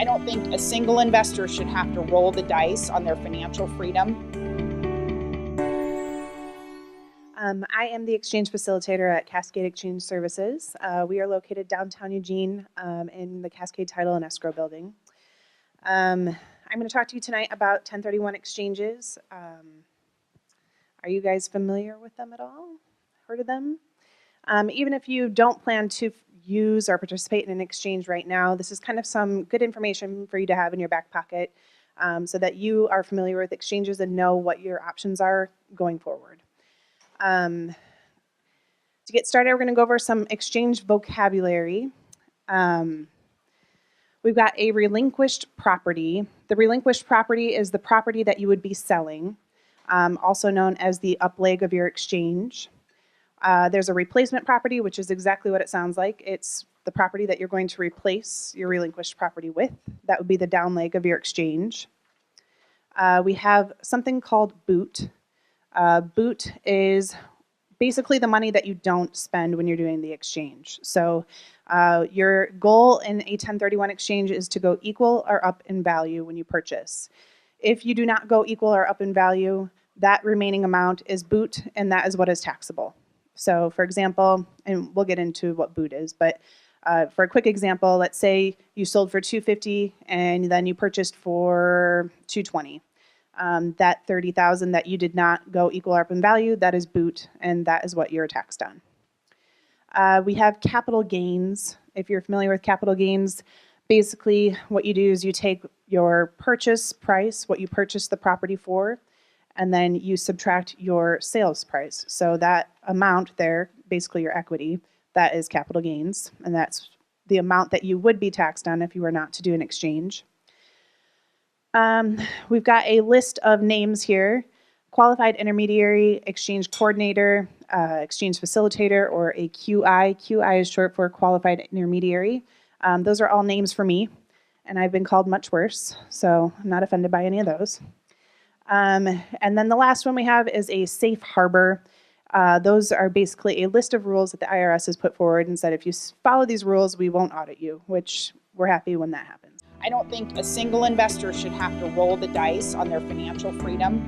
I don't think a single investor should have to roll the dice on their financial freedom. I am the exchange facilitator at Cascade Exchange Services. We are located downtown Eugene in the Cascade Title and Escrow Building. I'm going to talk to you tonight about 1031 exchanges. Are you guys familiar with them at all? Heard of them? Even if you don't plan to use or participate in an exchange right now, this is kind of some good information for you to have in your back pocket so that you are familiar with exchanges and know what your options are going forward. To get started, we're going to go over some exchange vocabulary. We've got a relinquished property. The relinquished property is the property that you would be selling, also known as the up leg of your exchange. There's a replacement property, which is exactly what it sounds like. It's the property that you're going to replace your relinquished property with. That would be the down leg of your exchange. We have something called boot. Boot is basically the money that you don't spend when you're doing the exchange. So your goal in a 1031 exchange is to go equal or up in value when you purchase. If you do not go equal or up in value, that remaining amount is boot, and that is what is taxable. So for example, and we'll get into what boot is, but for a quick example, let's say you sold for $250 and then you purchased for $220. That $30,000 that you did not go equal or up in value, that is boot, and that is what you're taxed on. We have capital gains. If you're familiar with capital gains, basically what you do is you take your purchase price, what you purchased the property for, and then you subtract your sales price. So that amount there, basically your equity, that is capital gains, and that's the amount that you would be taxed on if you were not to do an exchange. We've got a list of names here: qualified intermediary, exchange coordinator, exchange facilitator, or a QI. QI is short for qualified intermediary. Those are all names for me, and I've been called much worse, so I'm not offended by any of those. And then the last one we have is a safe harbor. Those are basically a list of rules that the IRS has put forward and said if you follow these rules, we won't audit you, which we're happy when that happens. I don't think a single investor should have to roll the dice on their financial freedom.